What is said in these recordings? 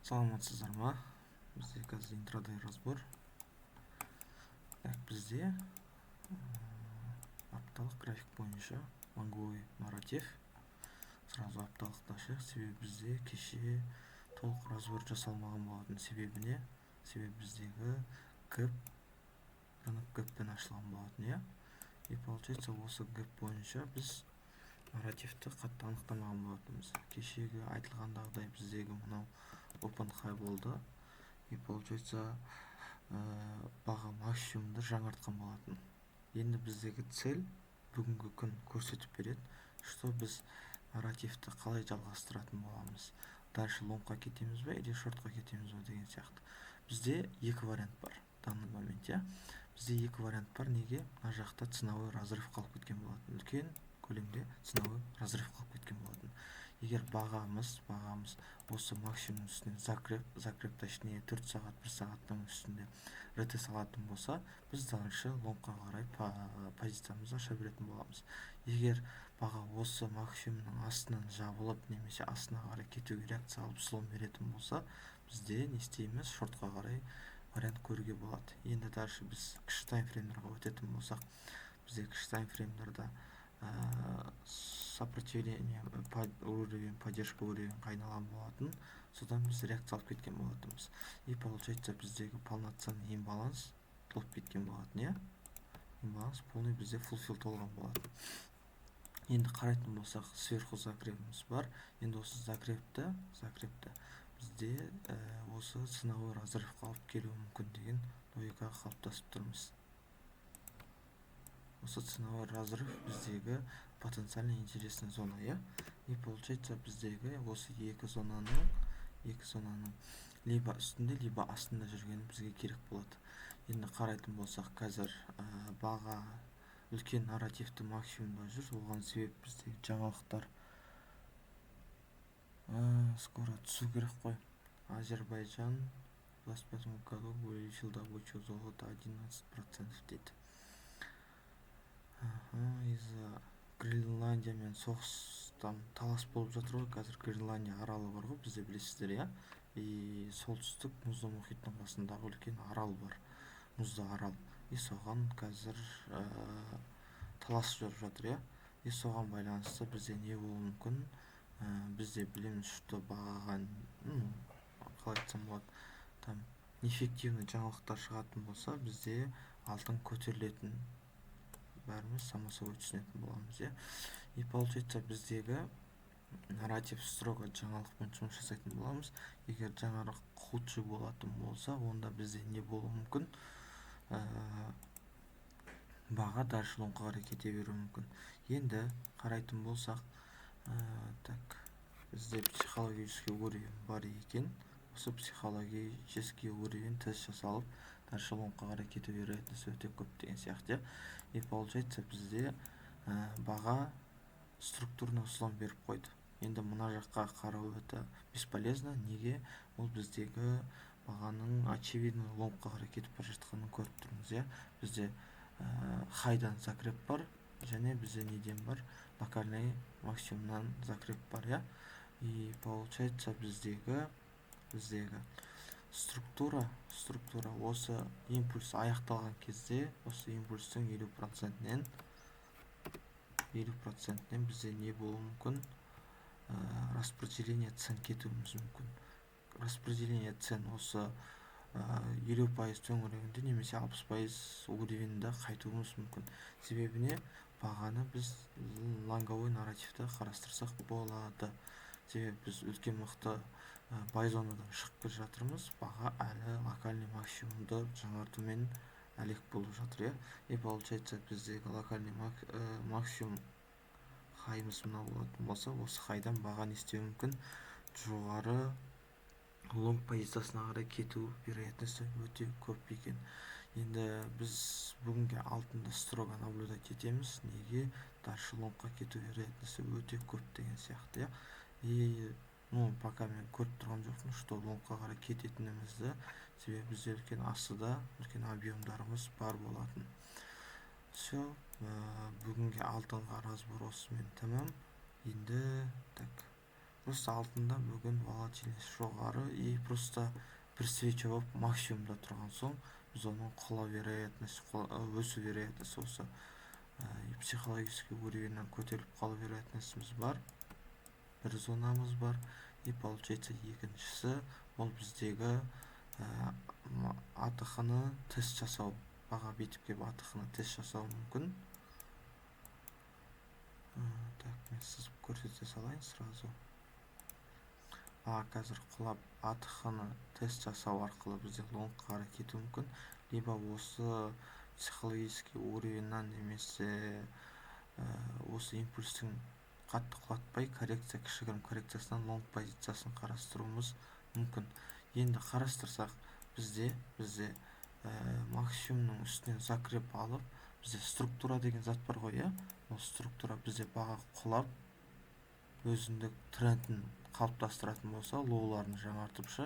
Саламатсыздар ма? Бізде қазір интродай разбор. Бізде апталық график бойынша лонговый нарратив. Сразу апталықты ашайық, себебі бізде кеше толық разбор жасалмаған болатын. Себебі біздегі гэп гэппен ашылған болатын, И получается, осы гэп бойынша біз нарративті қатты анықтамаған болатынбыз. Кешегі айтылғандағыдай біздегі мынау open high болды. И получается, баға максимумды жаңартқан болатын. Енді біздегі цель бүгінгі күн көрсетіп береді, что біз нарративті қалай жалғастыратын боламыз. Дальше лонгқа кетеміз бе, или шортқа кетеміз бе деген сияқты. Бізде екі вариант бар в данный момент, Бізде екі вариант бар. Неге? Мына жақта ценовой разрыв қалып кеткен болатын. Үлкен көлемде ценовой разрыв қалып кеткен болатын. Егер бағамыз осы максимум үстіне закреп точнее 4 сағат 1 сағаттың үстінде ретест алатын болса, біз дальше лонгқа қарай позициямызды аша беретін боламыз. Егер баға осы максимумның астынан жабылып немесе астына қарай кетуге реакция алып слом беретін болса, бізде не істейміз? Шортқа қарай вариант көруге болады. Енді дальше біз кіші таймфреймдерға өтетін болсақ, бізде кіші таймфреймдерда сопротивление уровень, поддержка уровень қайналған болатын. Содан біз реакция алып кеткен болатынбыз. И получается, біздегі полноценный имбаланс толып кеткен болатын, Имбаланс полный бізде фулфил толған болатын. Енді қарайтын болсақ, сверху закрепіміз бар. Енді осы закрепті бізде осы ценовой разрыв қалып келуі мүмкін деген логикаға қалыптасып тұрмыз. Осы ценовой разрыв біздегі потенциально интересная зона, И получается, біздегі осы екі зонаның либо үстінде, либо астында жүргені бізге керек болады. Енді қарайтын болсақ, қазір баға үлкен нарративті максимумда жүр. Оған себеп біздегі жаңалықтар скоро түсу керек қой. Азербайджан в 25 году увеличил добычу золота 11% дейді. Из-за Гренландиямен соғыстан талас болып жатыр ғой. Қазір Гренландия аралы бар ғой, бізде білесіздер, И солтүстік мұзды мұхиттың қасындағы үлкен арал бар, мұзды арал. И соған қазір талас жүріп жатыр, И соған байланысты бізде не болуы мүмкін? Бізде білеміз, что бағаға, қалай айтсам болады, там неэффективный жаңалықтар шығатын болса, бізде алтын көтерілетін, бәріміз само собой түсінетін боламыз, И получается, біздегі нарратив строго жаңалықпен жұмыс жасайтын боламыз. Егер жаңалық худший болатын болса, онда бізде не болуы мүмкін? Баға дальше лонгқа қарай кете беруі мүмкін. Енді қарайтын болсақ, бізде психологический уровень бар екен. Осы психологический уровень тест жасалып, дальше лонгқа қарай кете вероятность өте көп деген сияқты. И получается, бізде баға структурно слом беріп қойды. Енді мына жаққа қарау өте бесполезно. Неге? Ол біздегі бағаның очевидно лонгқа қарай кетіп бара жатқанын көріп тұрмыз, Бізде хайдан закреп бар, және бізде неден бар? Локальный максимумнан закреп бар, И получается, біздегі структура осы импульс аяқталған кезде, осы импульстың 50%-нен бізде не болуы мүмкін? Распределение цен кетуіміз мүмкін. Распределение цен осы 50% төңірегінде немесе 60% уровеньде қайтуымыз мүмкін. Себебіне бағаны біз лонговой нарративті қарастырсақ болады. Себебі біз үлкен мықты бай зонадан шығып келе жатырмыз. Баға әлі локальный максимумды жаңартумен әлек болып жатыр, И получается, біздегі локальный максимум хайымыз мынау болатын болса, осы хайдан баға не істеуі мүмкін? Жоғары лонг позициясына қарай кету вероятності өте көп екен. Енді біз бүгінге алтында строго наблюдать етеміз. Неге? Дальше лонгқа кету вероятності өте көп деген сияқты, И пока мен көріп тұрған жоқпын, что лонгқа қарай кететінімізді, себебі бізде үлкен астыда үлкен объемдарымыз бар болатын. Все, бүгінге алтынға разбор осымен тәмам. Енді просто алтында бүгін волатильность жоғары и просто бір свеча болып максимумда тұрған соң біз оның құлау вероятность, өсу вероятность осы психологический уровеньнен көтеріліп қалу вероятностьіміз бар. Бір зонамыз бар. И получается екіншісі ол біздегі АТХ-ны тест жасау. Баға бетіп келіп АТХ-ны тест жасау мүмкін. Так, мен сызып көрсете салайын сразу. Қазір құлап АТХ-ны тест жасау арқылы бізде лонгқа қарай кету мүмкін. Либо осы психологический уровеньнен немесе осы импульстің қатты құлатпай коррекция, кішігірім коррекциясынан лонг позициясын қарастыруымыз мүмкін. Енді қарастырсақ бізде максимумның үстінен закреп алып, бізде структура деген зат бар ғой, ол структура бізде баға құлап өзіндік трендін қалыптастыратын болса, лоуларын жаңартыпшы,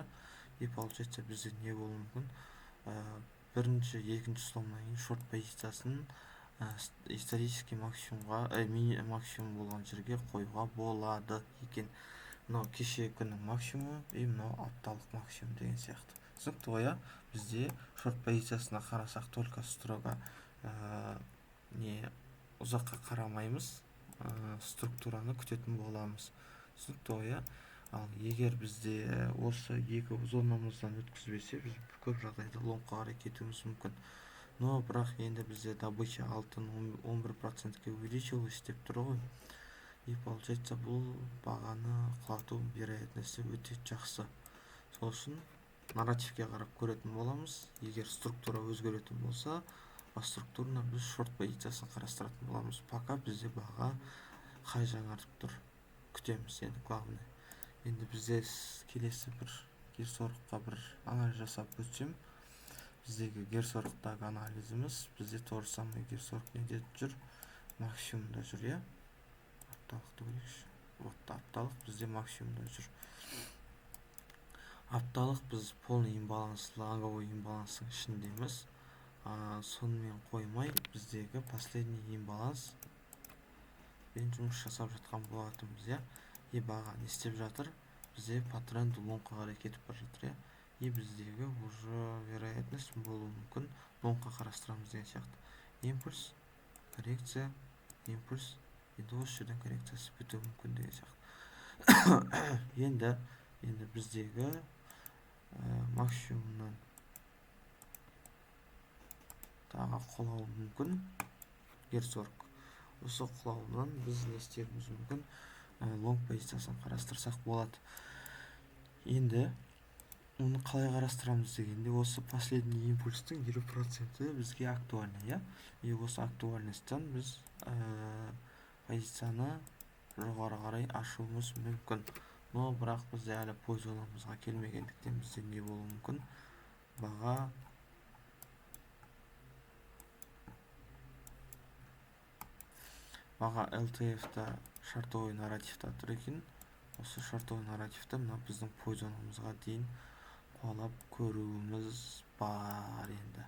и получается бізде не болуы мүмкін? Бірінші, екінші сломнан кейін шорт позициясын исторический максимумға, максимум болған жерге қоюға болады екен. Мынау кеше күннің максимумы и мынау апталық максимум деген сияқты. Түсінікті ғой, бізде шорт позициясына қарасақ только строго ұзаққа қарамаймыз, структураны күтетін боламыз. Түсінікті ғой, ал егер бізде осы екі зонамыздан өткізбесе, біз көп жағдайда лонгқа қарай кетуіміз мүмкін. Но бірақ енді бізде добыча алтын 11%-ке увеличилось деп тұр ғой. И получается бұл бағаны құлату вероятності өте жақсы. Сол үшін нарративке қарап көретін боламыз. Егер структура өзгеретін болса, структураны біз шорт позициясын қарастыратын боламыз. Пока бізде баға хай жаңартып тұр. Күтеміз енді главный. Енді бізде келесі бір герсорыққа бір анализ жасап өтсем, біздегі герсорықтағы анализіміз бізде то же самое герсорық неде жүр? Максимумда жүр, апталықты көрейікші. Вот апталық бізде максимумда жүр. Апталық біз полный имбаланс, лонговой имбаланстың ішіндеміз. Сонымен қоймай біздегі последний имбаланс бен жұмыс жасап жатқан болатынбыз, и баға не істеп жатыр? Бізде по тренду лонгқа қарай кетіп бара жатыр, и біздегі уже вероятность болуы мүмкін лонгқа қарастырамыз деген сияқты. Импульс, коррекция, импульс, енді осы жерден коррекциясы бітуі мүмкін деген сияқты. Енді біздегі максимумнан тағы құлауы мүмкін герсорық. Осы құлауынан біз не істеуіміз мүмкін? Лонг позициясын қарастырсақ болады. Енді оны қалай қарастырамыз дегенде, осы последний импульстың 20% бізге актуальны, и осы актуальностьтан біз позицияны жоғары қарай ашуымыз мүмкін. Но бірақ бізде әлі позиционымызға келмегендіктен бізде не болуы мүмкін? Баға LTF-та шартовой нарративта тұр екен. Осы шартовой нарративті біздің позиционымызға дейін қуалап көруіміз бар енді.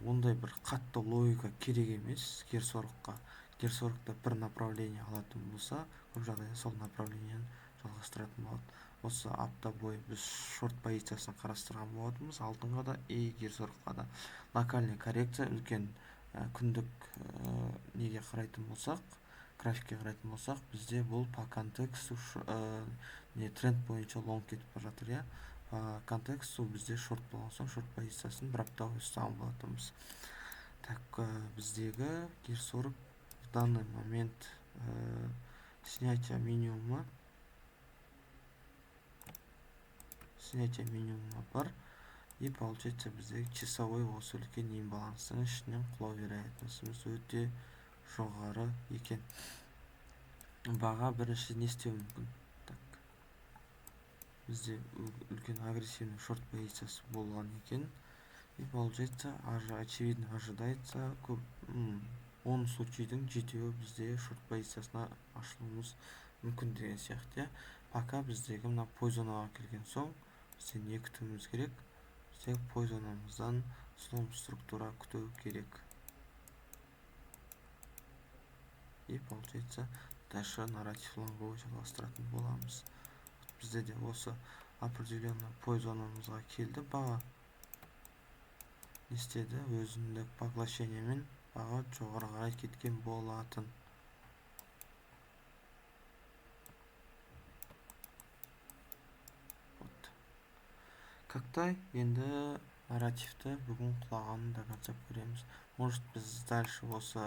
Ондай бір қатты логика керек емес герсорыққа. Герсорықта бір направление алатын болса, көп жағдайда сол направлениені жалғастыратын болады. Осы апта бойы біз шорт позициясын қарастырған болатынбыз, алтынға да и герсорыққа да. Локальный коррекция, үлкен күндік неге қарайтын болсақ, графикке қарайтын болсақ, бізде бұл по контексту тренд бойынша лонг кетіп бара жатыр, по контексту бізде шорт болған соң шорт позициясын бір апта ұстаған болатынбыз. Так, біздегі герсорық в данный момент снятие минимума бар, и получается біздегі часовой осы үлкен имбаланстың ішінен құлау вероятностіміз өте жоғары екен. Баға бірінші не істеу мүмкін? Бізде үлкен агрессивный шорт позициясы болған екен, и получается очевидно ожидается 10 случайдың 7-і бізде шорт позициясына ашылуымыз мүмкін деген сияқты. Пока біздегі мына позиционаға келген соң бізде не күтуіміз керек? Бізде позиционамыздан слом структура күту керек. И получается дальше нарратив лонговый жалғастыратын боламыз. Бізде де осы определенный пойзонымызға келді, баға не істеді, өзіндік поглощениемен баға жоғары қарай кеткен болатын. Как-то енді нарративті бүгін құлағанын догадзап көреміз. Может, біз дальше осы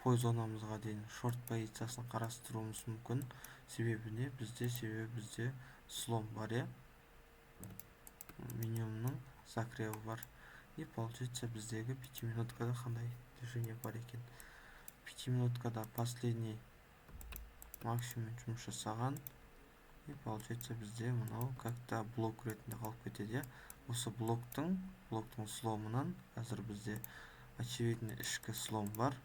пойзонамызға дейін шорт позициясын қарастыруымыз мүмкін. Себебі бізде слом бар, минимумның закребі бар. И получается біздегі 5 минуткада қандай движение бар екен. 5 минуткада последний максимум жұмыс жасаған. И получается бізде мынау как-то блок ретінде қалып кетеді. Осы блоктың сломынан қазір бізде очевидно ішкі слом бар.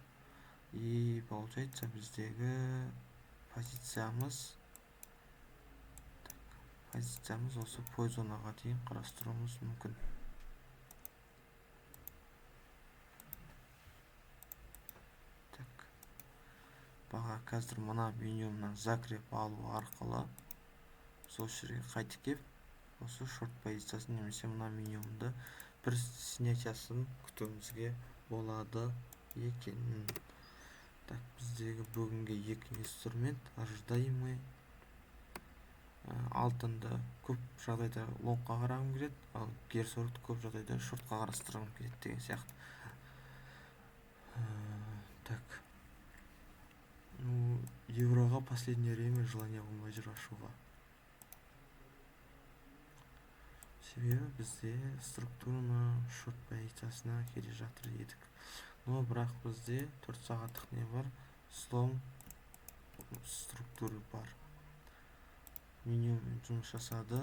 И получается біздегі позициямыз осы пойзонаға дейін қарастыруымыз мүмкін. Баға қазір мына минимумнан закреп алу арқылы сол жерге қайтып кеп, осы шорт позициясын немесе мына минимумды бір снятиясын күтуімізге болады екен. Так, біздегі бүгінгі екі инструмент ожидаемый. Алтынды көп жағдайда лонгқа қарағым келеді, ал герцогты көп жағдайда шортқа қарастырғым келеді деген сияқты. Так. Евроға последнее время желание болмай жүр ашуға. Себебі бізде структураны шорт позициясына келе жатыр едік. Но бірақ бізде 4 сағаттық не бар? Слом структуры бар. Минимум жұмыс жасады.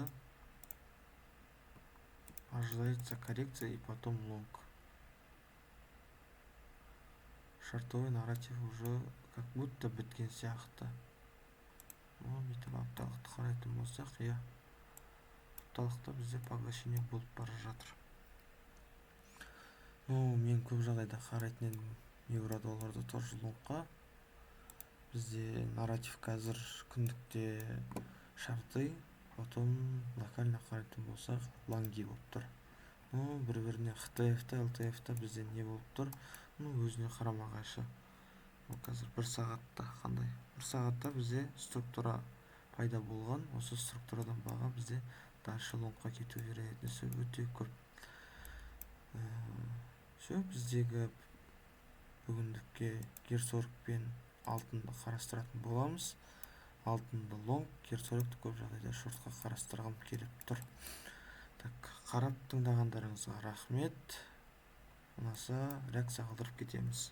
Ожидается коррекция и потом лонг. Шартовый нарратив уже как будто біткен сияқты. Бүйтіп апталықты қарайтын болсақ, апталықта бізде поглощение болып бара жатыр. Мен көп жағдайда қарайтын едім евро-долларды тоже лонгқа. Бізде нарратив қазір күндікте шарты, потом локально қарайтын болсақ лонги болып тұр. Бір-біріне ХТФ-та, ЛТФ-та бізде не болып тұр? Өзіне қарама қайшы. Қазір 1 сағатта қандай? 1 сағатта бізде структура пайда болған. Осы структурадан баға бізде дальше лонгқа кету вероятності өте көп. Біздегі бүгіндікке герцорг пен алтынды қарастыратын боламыз. Алтынды лонг, герцоргты көп жағдайда шортқа қарастырғым келіп тұр. Қарап тыңдағандарыңызға рахмет. Ұнаса реакция қалдырып кетеміз.